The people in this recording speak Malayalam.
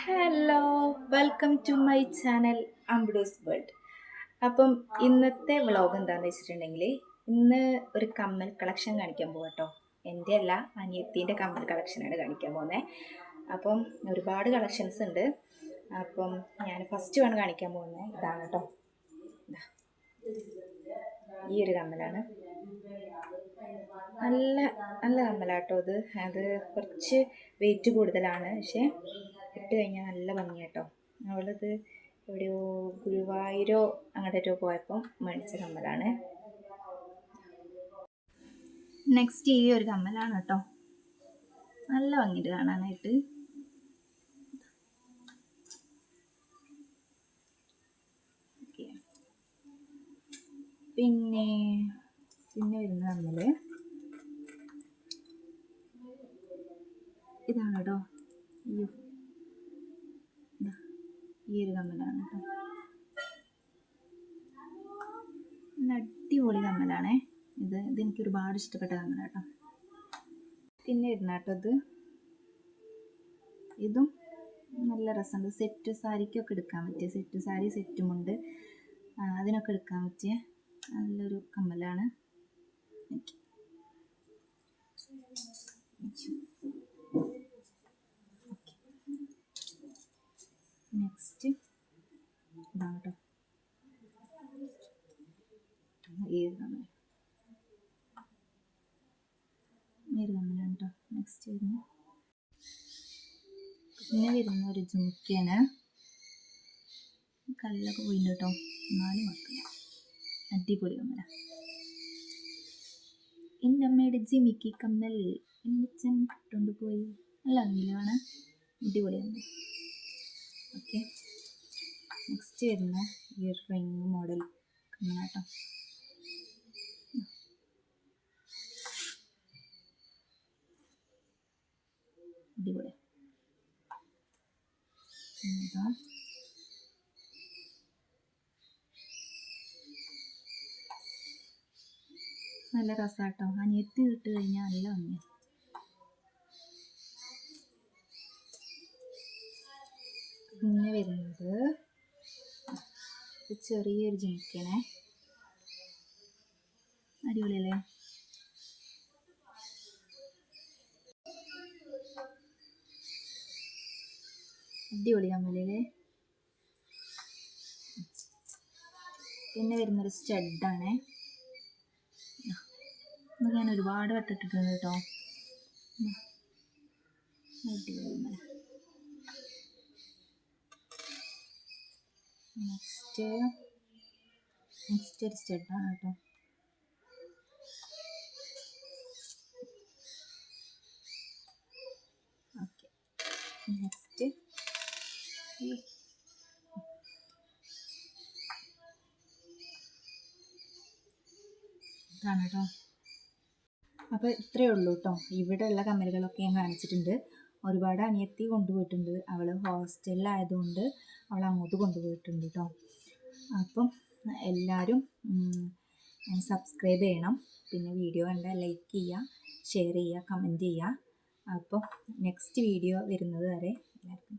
Hello, welcome to my channel അംബ്ഡൂസ് വേൾഡ്. അപ്പം ഇന്നത്തെ വ്ളോഗ് എന്താണെന്ന് വെച്ചിട്ടുണ്ടെങ്കിൽ ഇന്ന് ഒരു കമ്മൽ കളക്ഷൻ കാണിക്കാൻ പോകാം കേട്ടോ. എൻ്റെ അല്ല, അനിയത്തീൻ്റെ കമ്മൽ കളക്ഷനാണ് കാണിക്കാൻ പോകുന്നത്. അപ്പം ഒരുപാട് കളക്ഷൻസ് ഉണ്ട്. അപ്പം ഞാൻ ഫസ്റ്റ് ആണ് കാണിക്കാൻ പോകുന്നത് ഇതാണ് കേട്ടോ. ഈ ഒരു കമ്മലാണ്. നല്ല നല്ല കമ്മലാട്ടോ അത് കുറച്ച് വെയിറ്റ് കൂടുതലാണ്, പക്ഷേ ഇട്ട് കഴിഞ്ഞാൽ നല്ല ഭംഗി കേട്ടോ. അവളത് എവിടെയോ ഗുരുവായൂരോ അങ്ങോട്ടോ പോയപ്പോൾ മേടിച്ച കമ്മലാണ്. നെക്സ്റ്റ് ഈ ഒരു കമ്മലാണ് കേട്ടോ. നല്ല ഭംഗിയിട്ട് കാണാനായിട്ട്. പിന്നെ വരുന്ന കമ്മല് ഇതാണ് കേട്ടോ. ഈ ഒരു കമ്മലാണ് കേട്ടോ. നല്ല അടിപൊളി കമ്മലാണേ. ഇതെനിക്ക് ഒരുപാട് ഇഷ്ടപ്പെട്ട കമ്മലാട്ടോ. പിന്നെ വരുന്ന കേട്ടോ ഇതും നല്ല രസമുണ്ട്. സെറ്റ് സാരിക്കൊക്കെ എടുക്കാൻ പറ്റിയ, സെറ്റ് സാരി സെറ്റുമുണ്ട്, അതിനൊക്കെ എടുക്കാൻ പറ്റിയ നല്ലൊരു കമ്മലാണ്. നെക്സ്റ്റ് ഇതാണ് കേട്ടോ. ഈ കമ്മലാണ് കേട്ടോ. നെക്സ്റ്റ് പിന്നെ വരുന്ന ഒരു ജുമിക്കയാണ്. കല്ലൊക്കെ പോയിട്ടുണ്ട് കേട്ടോ, എന്നാലും കുഴപ്പമില്ല. അടിപൊളി കമ്മല. എൻ്റെ അമ്മയുടെ ജിമിക്കി കമ്മൽ എന്നെ ഇട്ടുകൊണ്ട് പോയി. നല്ല ഭംഗിയിലാണ്, അടിപൊളി കമ്മൽ. ഓക്കെ, നെക്സ്റ്റ് വരുന്ന ഈ റിങ് മോഡൽ കമ്മലാട്ടോ. അടിപൊളി. നല്ല രസാട്ടോ. അനിയത്തി ഇട്ട് കഴിഞ്ഞാൽ നല്ല ഭംഗിയാണ്. പിന്നെ വരുന്നത് ചെറിയൊരു ജിമിക്കണേ. അടിപൊളിയല്ലേ? അടിപൊളി കമ്മലല്ലേ? പിന്നെ വരുന്നൊരു സ്റ്റഡാണേ. ഇത് ഞാൻ ഒരുപാട് വട്ടിട്ടിട്ടുണ്ട് കേട്ടോ. അടിപൊളി കമ്മല. നെക്സ്റ്റ് ഒരു സ്റ്റഡാണ് കേട്ടോ. ഓക്കെ, നെക്സ്റ്റ് ഇതാണ് കേട്ടോ. അപ്പോൾ ഇത്രയേ ഉള്ളൂ കേട്ടോ. ഇവിടെ ഉള്ള കമ്മലുകളൊക്കെ ഞാൻ കാണിച്ചിട്ടുണ്ട്. ഒരുപാട് അനിയത്തി കൊണ്ടുപോയിട്ടുണ്ട്. അവൾ ഹോസ്റ്റലിലായതുകൊണ്ട് അവൾ അങ്ങോട്ട് കൊണ്ടുപോയിട്ടുണ്ട് കേട്ടോ. അപ്പം എല്ലാവരും സബ്സ്ക്രൈബ് ചെയ്യണം. പിന്നെ വീഡിയോ കണ്ടാൽ ലൈക്ക് ചെയ്യുക, ഷെയർ ചെയ്യുക, കമൻറ്റ് ചെയ്യുക. അപ്പം നെക്സ്റ്റ് വീഡിയോ വരുന്നത് വരെ എല്ലാവർക്കും